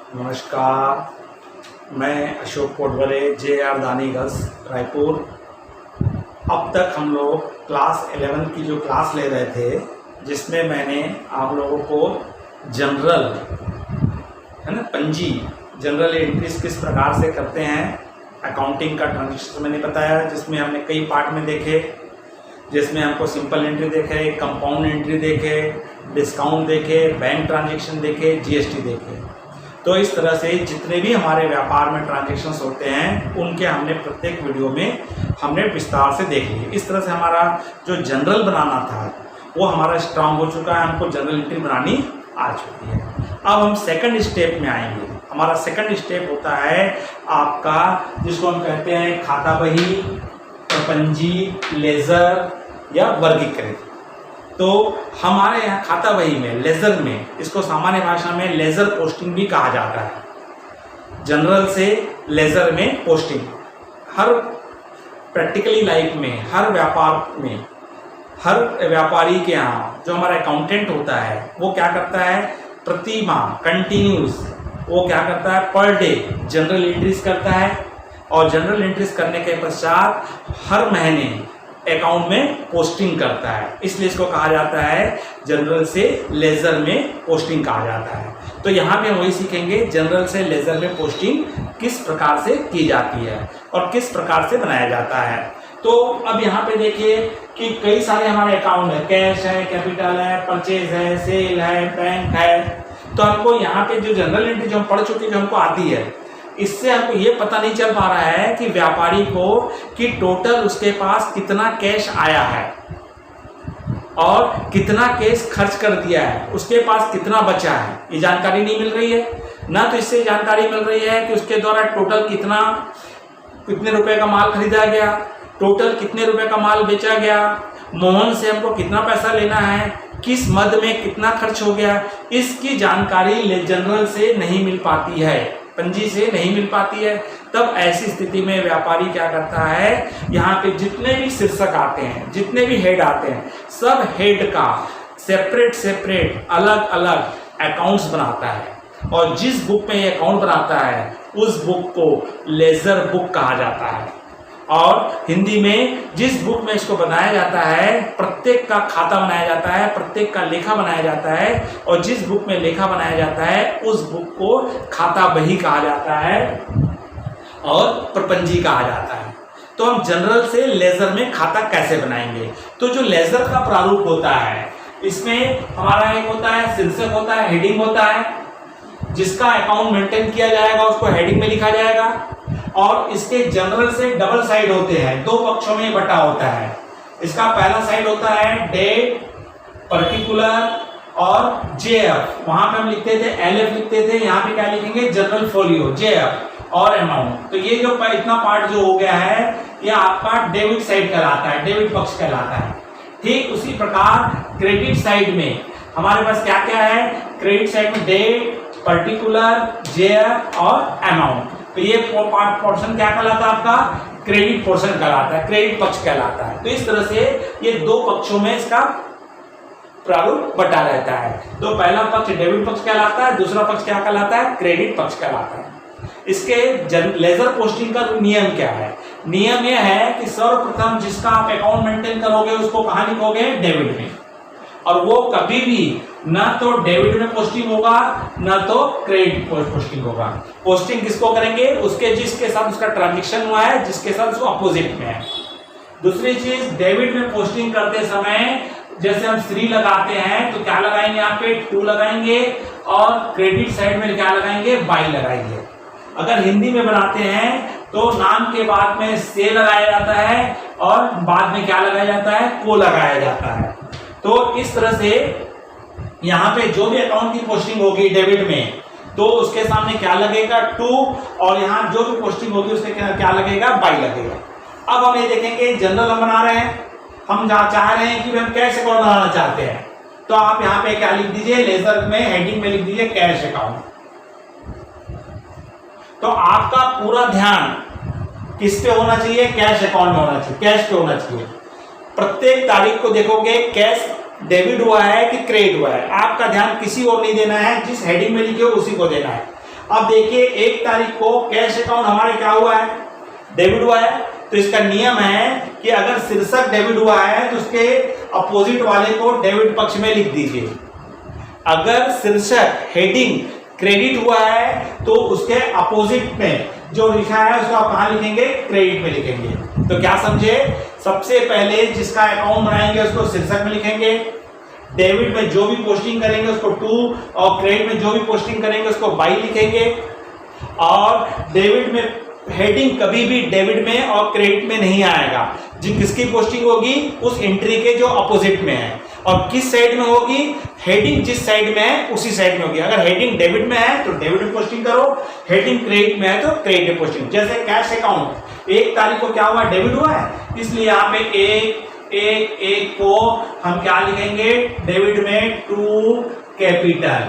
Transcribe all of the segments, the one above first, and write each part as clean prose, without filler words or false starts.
नमस्कार, मैं अशोक कोटवले जे.आर. दानी गर्ल्स रायपुर। अब तक हम लोग क्लास 11 की जो क्लास ले रहे थे, जिसमें मैंने आप लोगों को जनरल है ना पंजी जनरल एंट्रीज किस प्रकार से करते हैं, अकाउंटिंग का ट्रांजेक्शन मैंने बताया, जिसमें हमने कई पार्ट में देखे, जिसमें हमको सिंपल एंट्री देखे, कंपाउंड एंट्री देखे, डिस्काउंट देखे, बैंक ट्रांजेक्शन देखे, जीएसटी देखे। तो इस तरह से जितने भी हमारे व्यापार में ट्रांजेक्शन्स होते हैं उनके हमने प्रत्येक वीडियो में हमने विस्तार से देख लिए। इस तरह से हमारा जो जनरल बनाना था वो हमारा स्ट्रांग हो चुका है, हमको जनरल एंट्री बनानी आ चुकी है। अब हम सेकंड स्टेप में आएंगे। हमारा सेकंड स्टेप होता है आपका, जिसको हम कहते हैं खाता बही, प्रपंजी, लेजर या वर्गीकृत। तो हमारे यहाँ खाता बही में, लेजर में, इसको सामान्य भाषा में लेजर पोस्टिंग भी कहा जाता है। जनरल से लेजर में पोस्टिंग हर प्रैक्टिकली लाइफ में, हर व्यापार में, हर व्यापारी के यहाँ जो हमारा अकाउंटेंट होता है वो क्या करता है, प्रति माह कंटिन्यूस वो क्या करता है, पर डे जनरल एंट्रीज करता है, और जनरल एंट्रीज करने के पश्चात हर महीने अकाउंट में पोस्टिंग करता है। इसलिए इसको कहा जाता है जनरल से लेजर में पोस्टिंग कहा जाता है। तो यहाँ पे हम वही सीखेंगे जनरल से लेजर में पोस्टिंग किस प्रकार से की जाती है और किस प्रकार से बनाया जाता है। तो अब यहाँ पे देखिए कि कई सारे हमारे अकाउंट है, कैश है, कैपिटल है, परचेज है, सेल है, बैंक है। तो हमको यहाँ पे जो जनरल एंट्री जो हम पढ़ चुके, जो हमको आती है, इससे हमको ये पता नहीं चल पा रहा है कि व्यापारी को कि टोटल उसके पास कितना कैश आया है और कितना कैश खर्च कर दिया है, उसके पास कितना बचा है, ये जानकारी नहीं मिल रही है ना। तो इससे जानकारी मिल रही है कि उसके द्वारा टोटल कितने रुपए का माल खरीदा गया, टोटल कितने रुपए का माल बेचा गया, मोहन से हमको कितना पैसा लेना है, किस मद में कितना खर्च हो गया, इसकी जानकारी जनरल से नहीं मिल पाती है, पंजी से नहीं मिल पाती है। तब ऐसी स्थिति में व्यापारी क्या करता है, यहाँ पे जितने भी शीर्षक आते हैं, जितने भी हेड आते हैं, सब हेड का सेपरेट अलग अलग अकाउंट्स बनाता है, और जिस बुक में ये अकाउंट बनाता है उस बुक को लेजर बुक कहा जाता है। और हिंदी में जिस बुक में इसको बनाया जाता है, प्रत्येक का खाता बनाया जाता है, प्रत्येक का लेखा बनाया जाता है, और जिस बुक में लेखा बनाया जाता है उस बुक को खाता बही कहा जाता है और प्रपंजी कहा जाता है। तो हम जनरल से लेजर में खाता कैसे बनाएंगे। तो जो लेजर का प्रारूप होता है, इसमें हमारा एक होता है शीर्षक होता है, हेडिंग होता है, जिसका अकाउंट मेंटेन किया जाएगा उसको हेडिंग में लिखा जाएगा। और इसके जनरल से डबल साइड होते हैं, दो पक्षों में बटा होता है। इसका पहला साइड होता है डेट, पर्टिकुलर और जेएफ। वहां पे हम लिखते थे एलएफ लिखते थे, यहाँ पे क्या लिखेंगे, जनरल फोलियो, जेएफ और अमाउंट। तो ये जो इतना पार्ट जो हो गया है, ये आपका डेबिट साइड कहलाता है, डेबिट पक्ष कहलाता है। ठीक उसी प्रकार क्रेडिट साइड में हमारे पास क्या क्या है, क्रेडिट साइड में डेट, पर्टिकुलर, जेएफ और अमाउंट। तो ये पोर्शन क्या कहलाता है, आपका क्रेडिट पोर्शन कहलाता है, क्रेडिट पक्ष कहलाता है। तो इस तरह से ये दो पक्षों में इसका प्रारूप बटा रहता है। तो पहला पक्ष डेबिट पक्ष कहलाता है, दूसरा पक्ष क्या कहलाता है, क्रेडिट पक्ष कहलाता है। इसके लेजर पोस्टिंग का नियम क्या है, नियम यह है कि सर्वप्रथम जिसका आप अकाउंट मेंटेन करोगे उसको कहां लिखोगे, डेबिट में। और वो कभी भी ना तो डेबिट में पोस्टिंग होगा ना तो क्रेडिट पोस्टिंग होगा। पोस्टिंग किसको करेंगे, उसके जिसके साथ उसका ट्रांजेक्शन हुआ है, जिसके साथ उसको अपोजिट में है। दूसरी चीज, डेबिट में पोस्टिंग करते समय जैसे हम श्री लगाते हैं तो क्या लगाएंगे, यहाँ पे टू लगाएंगे, और क्रेडिट साइड में क्या लगाएंगे, बाई लगाएंगे। अगर हिंदी में बनाते हैं तो नाम के बाद में से लगाया जाता है और बाद में क्या लगाया जाता है, को लगाया जाता है। तो इस तरह से यहाँ पे जो भी अकाउंट की पोस्टिंग होगी डेबिट में, तो उसके सामने क्या लगेगा, टू, और यहाँ जो भी पोस्टिंग होगी उसके क्या लगेगा, बाई लगेगा। अब हम ये देखेंगे जनरल हम बना रहे हैं, हम चाह रहे हैं कि हम कैश अकाउंट बनाना चाहते हैं। तो आप यहाँ पे क्या लिख दीजिए, लेजर में हेडिंग में लिख दीजिए कैश अकाउंट। तो आपका पूरा ध्यान किस पे होना चाहिए, कैश अकाउंट में होना चाहिए, कैश पे होना चाहिए। प्रत्येक तारीख को देखोगे कैश डेबिट हुआ है कि क्रेडिट हुआ है, आपका ध्यान किसी और नहीं देना है, जिस हेडिंग में लिखे हो उसी को देना है। अब देखिए 1 तारीख को कैश अकाउंट हमारे क्या हुआ है, डेबिट हुआ है। तो इसका नियम है कि अगर शीर्षक डेबिट हुआ है तो उसके अपोजिट वाले को डेबिट पक्ष में लिख दीजिए। अगर शीर्षक हेडिंग क्रेडिट हुआ है तो उसके अपोजिट में जो लिखा है उसको आप कहां लिखेंगे, क्रेडिट में लिखेंगे। तो क्या समझे, सबसे पहले जिसका अकाउंट बनाएंगे उसको शीर्षक में लिखेंगे, डेबिट में जो भी पोस्टिंग करेंगे उसको टू, और क्रेडिट में जो भी पोस्टिंग करेंगे उसको बाई लिखेंगे। और डेबिट में हेडिंग कभी भी डेबिट में और क्रेडिट में नहीं आएगा, जो किसकी पोस्टिंग होगी उस एंट्री के जो अपोजिट में है। और किस साइड में होगी, हेडिंग जिस साइड में है उसी साइड में होगी। अगर हेडिंग डेबिट में है तो डेबिट में पोस्टिंग करो, हेडिंग क्रेडिट में है तो क्रेडिट में पोस्टिंग। जैसे कैश अकाउंट 1 तारीख को क्या हुआ, डेबिट हुआ है, इसलिए यहाँ पे 1 को हम क्या लिखेंगे, डेबिट में टू कैपिटल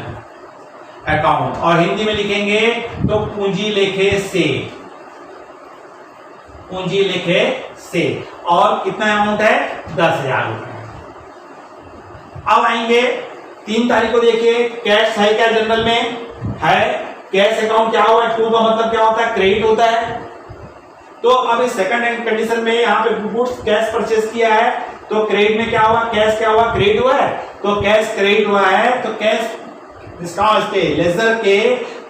अकाउंट, और हिंदी में लिखेंगे तो पूंजी लेखे से, पूंजी लेखे से। और कितना अमाउंट है, 10,000 रुपए। अब आएंगे 3 तारीख को, देखिए कैश है क्या, जनरल में है, कैश अकाउंट क्या हुआ, टू का मतलब क्या होता है, क्रेडिट होता है। तो अब इस सेकंड कंडीशन में यहाँ पे गुड्स कैश परचेज किया है तो क्रेडिट में क्या हुआ, कैश क्या हुआ, क्रेडिट हुआ है। तो कैश क्रेडिट हुआ है तो कैश डिस्काउंट के लेजर के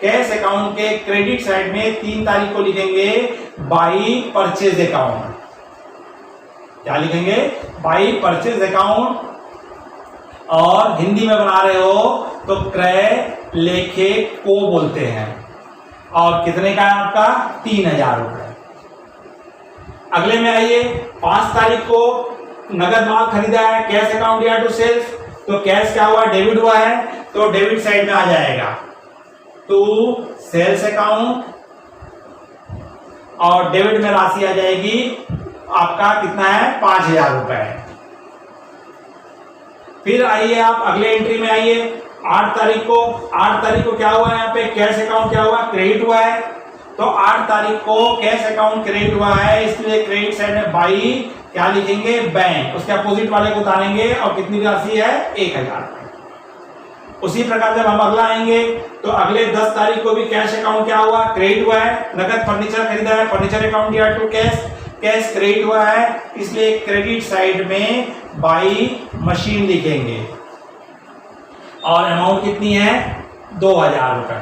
कैश अकाउंट के क्रेडिट साइड में 3 तारीख को लिखेंगे बाई परचेज अकाउंट। क्या लिखेंगे, बाई परचेज अकाउंट। और हिंदी में बना रहे हो तो क्रय लेखे को बोलते हैं। और कितने का है आपका, 3,000 रुपए। अगले में आइए, 5 तारीख को नगद माल खरीदा है, कैश अकाउंट या टू सेल्स। तो कैश क्या हुआ, डेबिट हुआ है, तो डेबिट साइड में आ जाएगा टू सेल्स अकाउंट, और डेबिट में राशि आ जाएगी आपका कितना है, 5,000 रुपए। फिर आइए आप अगले एंट्री में आइए, 8 तारीख को। 8 तारीख को क्या हुआ है, यहाँ पे कैश अकाउंट क्या हुआ, क्रेडिट हुआ है। तो 8 तारीख को कैश अकाउंट क्रेडिट हुआ है, इसलिए क्रेडिट साइड में बाई क्या लिखेंगे, बैंक, उसके अपोजिट वाले को उतारेंगे। और कितनी राशि है, 1,000। उसी प्रकार जब हम अगला आएंगे तो अगले 10 तारीख को भी कैश अकाउंट क्या हुआ, क्रेडिट हुआ है, नगद फर्नीचर खरीदा है, फर्नीचर अकाउंट या टू कैश, कैश क्रेडिट हुआ है, इसलिए क्रेडिट साइड में बाई मशीन लिखेंगे। और अमाउंट कितनी है, 2,000 रुपए।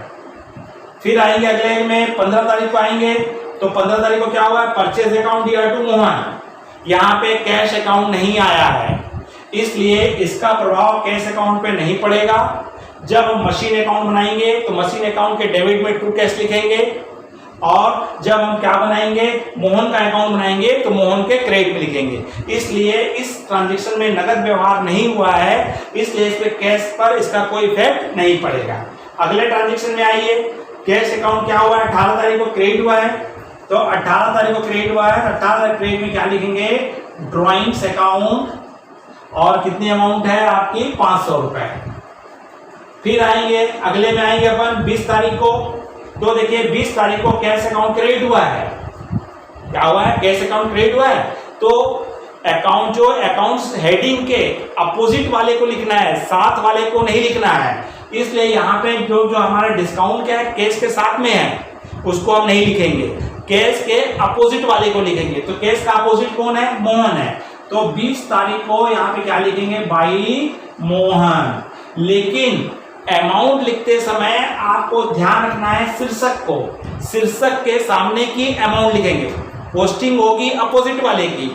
फिर आएंगे अगले में 15 तारीख को आएंगे तो 15 तारीख को क्या हुआ है, परचेज अकाउंट या टू मोहन। यहाँ पे कैश अकाउंट नहीं आया है, इसलिए इसका प्रभाव कैश अकाउंट पे नहीं पड़ेगा। जब हम मशीन अकाउंट बनाएंगे तो मशीन अकाउंट के डेबिट में टू कैश लिखेंगे, और जब हम क्या बनाएंगे, मोहन का अकाउंट बनाएंगे तो मोहन के क्रेडिट में लिखेंगे। इसलिए इस ट्रांजैक्शन में नगद व्यवहार नहीं हुआ है, इसलिए इस पे कैश पर इसका कोई इफेक्ट नहीं पड़ेगा। अगले ट्रांजैक्शन में आइए, कैश अकाउंट क्या हुआ है, 18 तारीख को क्रेडिट हुआ है। तो 18 तारीख को क्रेडिट हुआ है, 18 तारीख क्रेडिट में क्या लिखेंगे, ड्रॉइंग्स अकाउंट, और कितनी अमाउंट है आपकी, 500 रुपए। फिर आएंगे अगले में आएंगे अपन 20 तारीख को। तो देखिए 20 तारीख को कैश अकाउंट क्रेडिट हुआ है, क्या हुआ है, कैश अकाउंट क्रेडिट हुआ है। तो अकाउंट जो अकाउंट्स हेडिंग के अपोजिट वाले को लिखना है, साथ वाले को नहीं लिखना है। इसलिए यहाँ पे जो हमारा डिस्काउंट क्या है, कैश के साथ में है, उसको हम नहीं लिखेंगे, कैश के अपोजिट वाले को लिखेंगे। तो कैश का अपोजिट कौन है, मोहन है। तो 20 तारीख को यहाँ पे क्या लिखेंगे, बाई मोहन। लेकिन अमाउंट लिखते समय आपको ध्यान रखना है शीर्षक को, शीर्षक के सामने की अमाउंट लिखेंगे, पोस्टिंग होगी अपोजिट वाले की,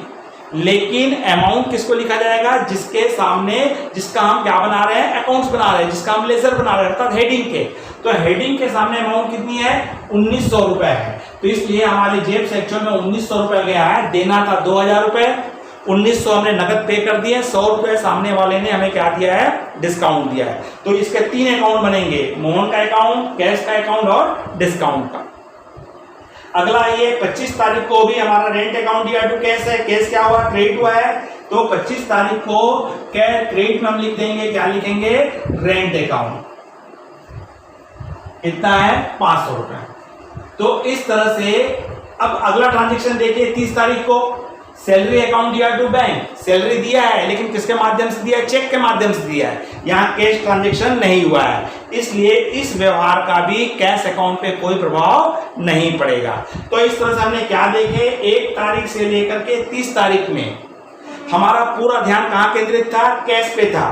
लेकिन अमाउंट किसको लिखा जाएगा, जिसके सामने, जिसका हम क्या बना रहे हैं, अकाउंट्स बना रहे हैं, जिसका हम लेजर बना रहे हैं, अर्थात हेडिंग के। तो हेडिंग के सामने अमाउंट कितनी है, 1900 रुपए है। तो इसलिए हमारे जेब से एक्चुअल में 1900 रुपए गया है, देना था 2,000 रुपए, 1900 हमने नगद पे कर दिए, 100 रुपए सामने वाले ने हमें क्या दिया है, डिस्काउंट दिया है। तो इसके 3 अकाउंट बनेंगे, मोहन का अकाउंट, कैश का अकाउंट और डिस्काउंट का। अगला ये 25 तारीख को भी हमारा रेंट अकाउंट या टू कैश है, कैश क्या हुआ, क्रेडिट हुआ है। तो 25 तारीख को क्रेडिट में हम लिख देंगे, क्या लिखेंगे, रेंट अकाउंट, कितना है, 500 रुपए। तो इस तरह से अब अगला ट्रांजेक्शन देखिए 30 तारीख को, सैलरी अकाउंट दिया टू बैंक, सैलरी दिया है लेकिन किसके माध्यम से दिया है? चेक के माध्यम से दिया है, यहाँ कैश ट्रांजेक्शन नहीं हुआ है, इसलिए इस व्यवहार का भी कैश अकाउंट पे कोई प्रभाव नहीं पड़ेगा। तो इस तरह से हमने क्या देखे, 1 तारीख से लेकर के 30 तारीख में हमारा पूरा ध्यान कहाँ केंद्रित था? कैश पे था।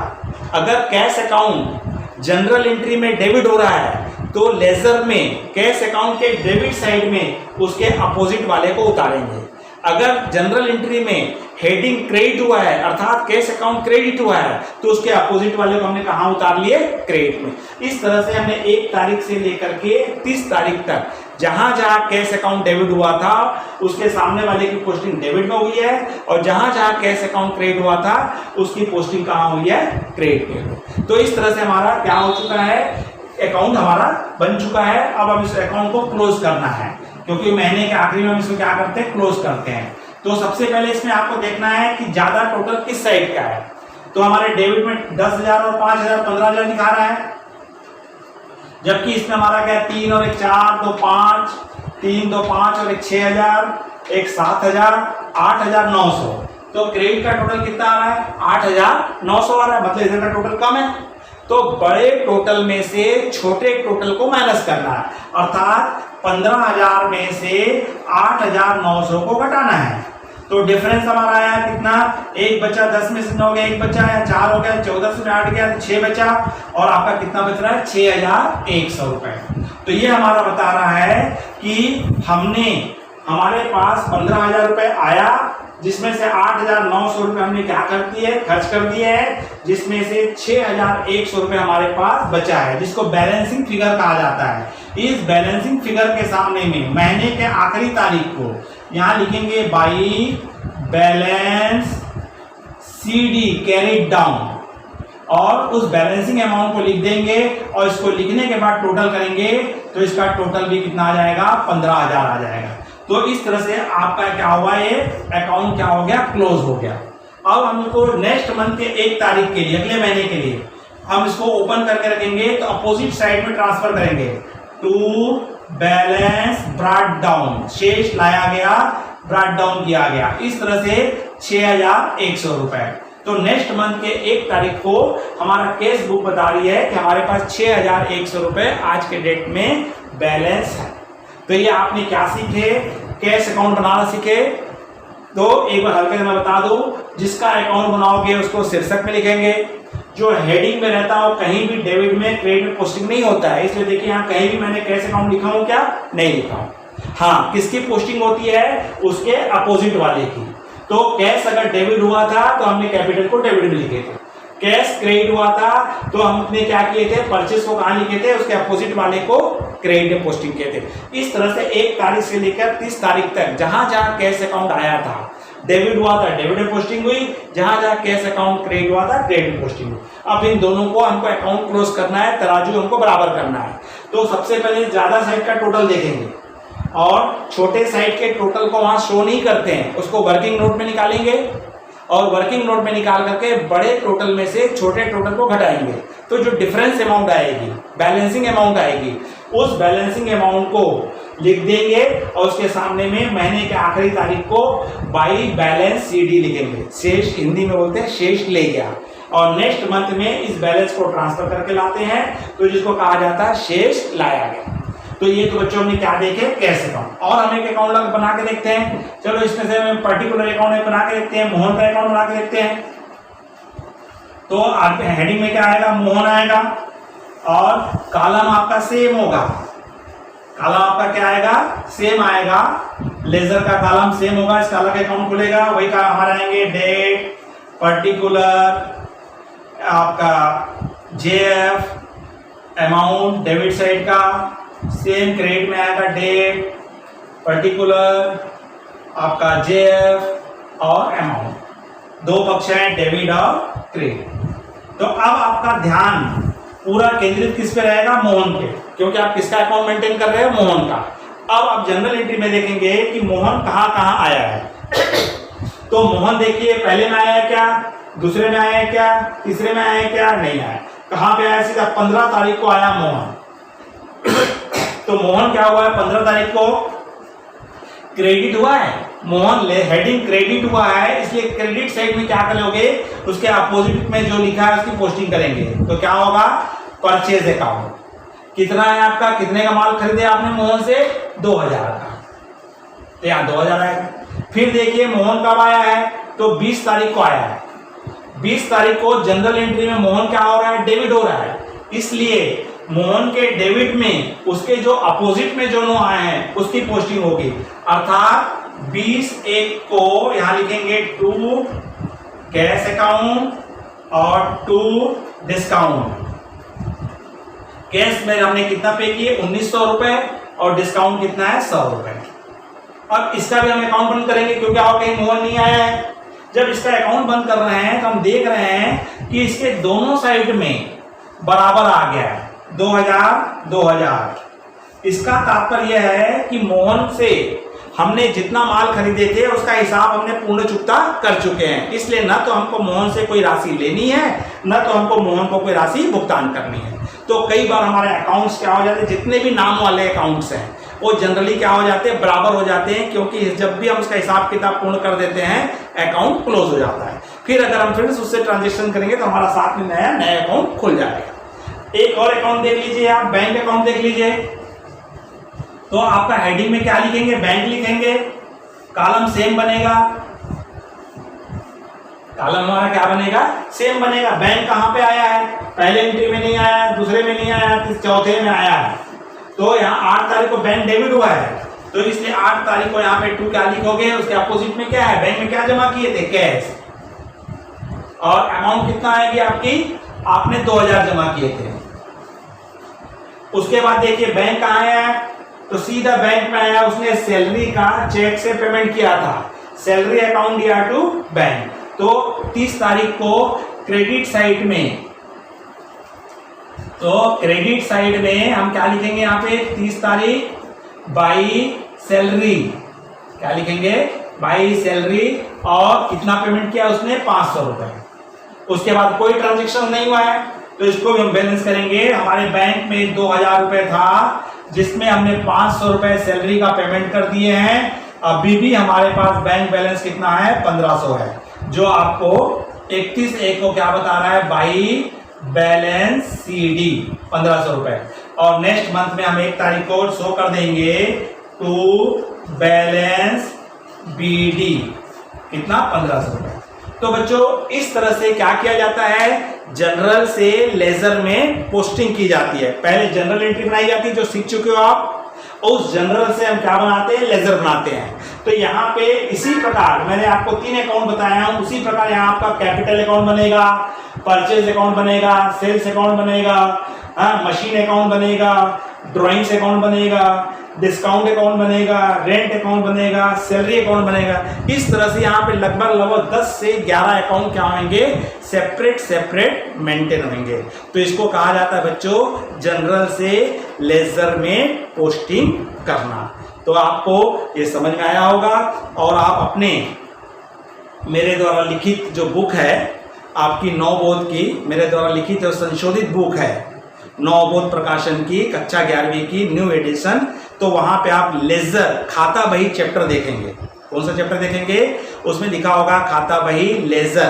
अगर कैश अकाउंट जनरल एंट्री में डेबिट हो रहा है तो लेजर में कैश अकाउंट के डेबिट साइड में उसके अपोजिट वाले को उतारेंगे। अगर जनरल एंट्री में हेडिंग क्रेडिट हुआ है अर्थात कैश अकाउंट क्रेडिट हुआ है तो उसके अपोजिट वाले को हमने कहाँ उतार लिए? क्रेडिट में। इस तरह से हमने 1 तारीख से लेकर के 30 तारीख तक जहां जहां कैश अकाउंट डेबिट हुआ था उसके सामने वाले की पोस्टिंग डेबिट में हुई है और जहां जहां कैश अकाउंट क्रेडिट हुआ था उसकी पोस्टिंग कहाँ हुई है? क्रेडिट में। तो इस तरह से हमारा क्या हो चुका है? अकाउंट हमारा बन चुका है। अब हम इस अकाउंट को क्लोज करना है क्योंकि महीने के आखिरी में हम इसको क्या करते हैं? क्लोज करते हैं। तो सबसे पहले इसमें आपको देखना है कि ज्यादा टोटल किस साइड का है। तो हमारे डेबिट में 10,000 और 5,000 15,000 दिखा रहा है, जबकि इसमें हमारा क्या है? 3 और 1 4 2 5, 3 2 5 और 1 6,000, 1 7,000, 8,900। तो क्रेडिट का टोटल कितना आ रहा है? 8,900 आ रहा है, मतलब इधर का टोटल कम है। तो बड़े टोटल में से छोटे टोटल को माइनस करना है अर्थात 15,000 में से 8,900 को घटाना है। तो डिफरेंस हमारा आया कितना? 1 बचा, 10 में से 9 गया, 1 बचा है, 4 हो गया, 14 से 8 गया, 6 बचा और आपका कितना बच रहा है? 6,100 रुपए। तो ये हमारा बता रहा है कि हमारे पास 15,000 रुपए आया जिसमें से 8,900 रुपए हमने क्या कर दिए? खर्च कर दिए है, जिसमें से 6,100 रुपए हमारे पास बचा है जिसको बैलेंसिंग फिगर कहा जाता है। इस बैलेंसिंग फिगर के सामने में महीने के आखिरी तारीख को यहां लिखेंगे by balance CD carried down और उस बैलेंसिंग अमाउंट को लिख देंगे और इसको लिखने के बाद टोटल करेंगे तो इसका टोटल भी कितना आ जाएगा? 15,000 आ जाएगा। तो इस तरह से आपका क्या हुआ? ये अकाउंट क्या हो गया? क्लोज हो गया। अब हम इसको नेक्स्ट मंथ के 1 तारीख के लिए, अगले महीने के लिए हम इसको ओपन करके रखेंगे तो अपोजिट साइड में ट्रांसफर करेंगे टू बैलेंस ब्रॉट डाउन, शेष लाया गया, ब्रॉट डाउन किया गया। इस तरह से 6,100 रुपए। तो नेक्स्ट मंथ के 1 तारीख को हमारा कैश बुक बता रही है कि हमारे पास 6,100 रुपए आज के डेट में बैलेंस है। तो ये आपने क्या सीखे? कैश अकाउंट बनाना सीखे। तो एक बार हल्के से मैं बता दूं, जिसका अकाउंट बनाओगे उसको शीर्षक में लिखेंगे, जो हेडिंग में रहता है वो कहीं भी डेबिट में क्रेडिट में पोस्टिंग नहीं होता है, इसलिए देखिए यहाँ कहीं भी मैंने कैश अकाउंट लिखा हूं क्या? नहीं लिखा हूं। हाँ, किसकी पोस्टिंग होती है? उसके अपोजिट वाले की। तो कैश अगर डेबिट हुआ था तो हमने कैपिटल को डेबिट में लिखे थे, कैश क्रेडिट हुआ था तो हमने क्या किए थे? परचेस को कहाँ लिखे थे? उसके अपोजिट वाले को क्रेडिट में पोस्टिंग किए थे। इस तरह से 1 तारीख से लेकर 30 तारीख तक जहां जहां कैश अकाउंट आया था डेबिट हुआ था, डेबिट में पोस्टिंग हुई, जहां जहां कैश अकाउंट क्रेडिट हुआ था, क्रेडिट में पोस्टिंग हुई। अब इन दोनों को हमको अकाउंट क्लोज करना है, तराजू हमको बराबर करना है। तो सबसे पहले ज्यादा साइड का टोटल देखेंगे और छोटे साइड के टोटल को वहां शो नहीं करते हैं, उसको वर्किंग नोट में निकालेंगे और वर्किंग नोट में निकाल करके बड़े टोटल में से छोटे टोटल को घटाएंगे। तो जो डिफरेंस अमाउंट आएगी, बैलेंसिंग अमाउंट आएगी, उस बैलेंसिंग अमाउंट को लिख देंगे और उसके सामने में महीने के आखिरी तारीख को बाई बैलेंस CD लिखेंगे। शेष हिंदी में बोलते हैं शेष ले गया। और नेक्स्ट मंथ में इस बैलेंस को ट्रांसफर करके लाते हैं तो जिसको कहा जाता है शेष लाया गया। तो ये तो बच्चों हमने क्या देखे? Cash account. और हम एक अकाउंट बना के देखते हैं। चलो इसमें से हम पर्टिकुलर अकाउंट बना के देखते हैं, मोहन का अकाउंट बना के देखते हैं। तो हेडिंग में क्या आएगा? मोहन आएगा और कॉलम आपका सेम होगा। कॉलम आपका क्या आएगा? सेम आएगा। लेजर का कॉलम सेम होगा, इसका अलग अकाउंट खुलेगा। वही का हमारे आएंगे डेट, पर्टिकुलर, आपका JF, अमाउंट डेबिट साइड का सेम, क्रेडिट में आएगा डेट, पर्टिकुलर, आपका JF और अमाउंट। 2 पक्ष हैं, डेबिट और क्रेडिट। तो अब आपका ध्यान पूरा केंद्रित किस पे रहेगा? मोहन पे, क्योंकि आप किसका अकाउंट मेंटेन कर रहे हो? मोहन का। अब आप जनरल एंट्री में देखेंगे कि मोहन कहाँ कहाँ आया है। तो मोहन देखिए पहले में आया है क्या, दूसरे में आया है क्या, तीसरे में आया है क्या? नहीं आया। कहाँ पे आया? सीधा 15 तारीख को आया मोहन। तो मोहन क्या हुआ है? 15 तारीख को क्रेडिट हुआ है मोहन ले हेडिंग क्रेडिट हुआ है, इसलिए क्रेडिट साइड में क्या करोगे, उसके अपोजिट में जो लिखा है उसकी पोस्टिंग करेंगे। तो क्या होगा, परचेज अकाउंट। कितना है आपका, कितने का माल खरीदे आपने मोहन से, 2000 का, तो यहाँ 2000 आएगा। फिर देखिए मोहन कब आया है, तो 20 तारीख को आया है। 20 तारीख को जनरल एंट्री में मोहन क्या हो रहा है, डेबिट हो रहा है, इसलिए मोहन के डेबिट में उसके जो अपोजिट में जो नो आए हैं उसकी पोस्टिंग होगी। अर्थात 20/1 को यहां लिखेंगे टू कैश अकाउंट और टू डिस्काउंट। कैश में हमने कितना पे किए, 1900 रुपए, और डिस्काउंट कितना है, 100 रुपए। अब इसका भी हम अकाउंट बंद करेंगे, क्योंकि आओ कहीं मोहन नहीं आया है। जब इसका अकाउंट बंद कर रहे हैं तो हम देख रहे हैं कि इसके दोनों साइड में बराबर आ गया है, 2000। इसका तात्पर्य है कि मोहन से हमने जितना माल खरीदे थे उसका हिसाब हमने पूर्ण चुकता कर चुके हैं, इसलिए न तो हमको मोहन से कोई राशि लेनी है, न तो हमको मोहन को कोई राशि भुगतान करनी है। तो कई बार हमारे अकाउंट्स क्या हो जाते हैं, जितने भी नाम वाले अकाउंट्स हैं वो जनरली क्या हो जाते हैं, बराबर हो जाते हैं, क्योंकि जब भी हम उसका हिसाब किताब पूर्ण कर देते हैं अकाउंट क्लोज हो जाता है। फिर अगर हम फिर उससे ट्रांजेक्शन करेंगे तो हमारा साथ में नया अकाउंट खुल जाएगा। एक और अकाउंट देख लीजिए आप, बैंक अकाउंट देख लीजिए। तो आपका हेडिंग में क्या लिखेंगे, बैंक लिखेंगे, कॉलम सेम बनेगा, कॉलम हमारा क्या बनेगा, सेम बनेगा। बैंक कहां पे आया है, पहले एंट्री में नहीं आया, दूसरे में नहीं आया, चौथे में आया है। तो यहाँ 8 तारीख को बैंक डेबिट हुआ है, तो इसलिए 8 तारीख को यहाँ पे टू क्या लिखोगे, उसके अपोजिट में क्या है, बैंक में क्या जमा किए थे, कैश, और अमाउंट कितना आएगी आपकी, आपने 2000 जमा किए थे। उसके बाद देखिए बैंक कहाँ आया है, तो सीधा बैंक में आया, उसने सैलरी का चेक से पेमेंट किया था, सैलरी अकाउंट दिया टू बैंक। तो 30 तारीख को क्रेडिट साइड में, तो क्रेडिट साइड में हम क्या लिखेंगे यहाँ पे, 30 तारीख बाई सैलरी, क्या लिखेंगे, बाई सैलरी, और कितना पेमेंट किया उसने, 500 रुपए। उसके बाद कोई ट्रांजेक्शन नहीं हुआ है, तो इसको भी हम बैलेंस करेंगे। हमारे बैंक में 2000 रुपए था, जिसमें हमने 500 रुपए सैलरी का पेमेंट कर दिए हैं। अभी भी हमारे पास बैंक बैलेंस कितना है, 1500 है, जो आपको 31/1 को क्या बता रहा है, बाई बैलेंस CD 1500 रुपए। और नेक्स्ट मंथ में हम 1 तारीख को शो कर देंगे टू बैलेंस BD, कितना, 1500 रुपए। तो बच्चों इस तरह से क्या किया जाता है, जनरल से लेजर में पोस्टिंग की जाती है। पहले जनरल एंट्री बनाई जाती है, जो सीख चुके हो आप, और उस जनरल से हम क्या बनाते हैं, लेजर बनाते हैं। तो यहाँ पे इसी प्रकार मैंने आपको 3 अकाउंट बताया हूं, उसी प्रकार यहाँ आपका कैपिटल अकाउंट बनेगा, परचेज अकाउंट बनेगा, सेल्स अकाउंट बनेगा, मशीन अकाउंट बनेगा, ड्राइंग्स अकाउंट बनेगा, डिस्काउंट अकाउंट बनेगा, रेंट अकाउंट बनेगा, सैलरी अकाउंट बनेगा। इस तरह से यहाँ पे लगभग 10 से 11 अकाउंट क्या होंगे, सेपरेट मेंटेन होंगे। तो इसको कहा जाता है बच्चों जनरल से लेजर में पोस्टिंग करना। तो आपको ये समझ में आया होगा, और आप अपने मेरे द्वारा लिखित जो बुक है आपकी नवबोध की, मेरे द्वारा लिखित और संशोधित बुक है नवबोध प्रकाशन की, कक्षा 11वीं की न्यू एडिशन। तो वहां पे आप लेजर खाता बही चैप्टर देखेंगे। कौन सा चैप्टर देखेंगे, उसमें लिखा होगा खाता बही लेजर।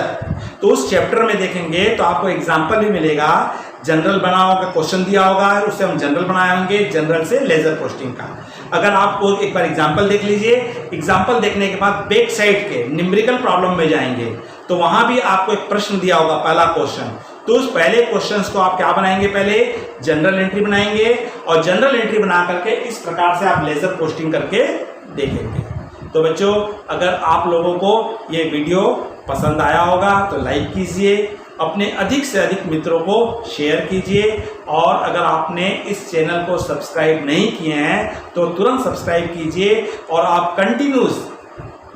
तो उस चैप्टर में देखेंगे तो आपको एग्जाम्पल भी मिलेगा, जनरल बना होगा, क्वेश्चन दिया होगा, उससे हम जनरल बनाए होंगे, जनरल से लेजर पोस्टिंग का। अगर आपको एक बार एग्जाम्पल देख लीजिए, एग्जाम्पल देखने के बाद बैक साइड के न्यूमेरिकल प्रॉब्लम में जाएंगे, तो वहां भी आपको एक प्रश्न दिया होगा, पहला क्वेश्चन। तो उस पहले क्वेश्चंस को आप क्या बनाएंगे, पहले जनरल एंट्री बनाएंगे, और जनरल एंट्री बना करके इस प्रकार से आप लेजर पोस्टिंग करके देखेंगे। तो बच्चों अगर आप लोगों को ये वीडियो पसंद आया होगा तो लाइक कीजिए, अपने अधिक से अधिक मित्रों को शेयर कीजिए, और अगर आपने इस चैनल को सब्सक्राइब नहीं किए हैं तो तुरंत सब्सक्राइब कीजिए, और आप कंटिन्यूस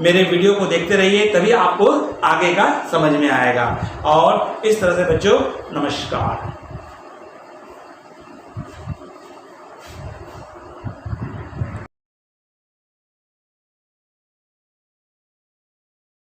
मेरे वीडियो को देखते रहिए, तभी आपको आगे का समझ में आएगा। और इस तरह से बच्चों नमस्कार।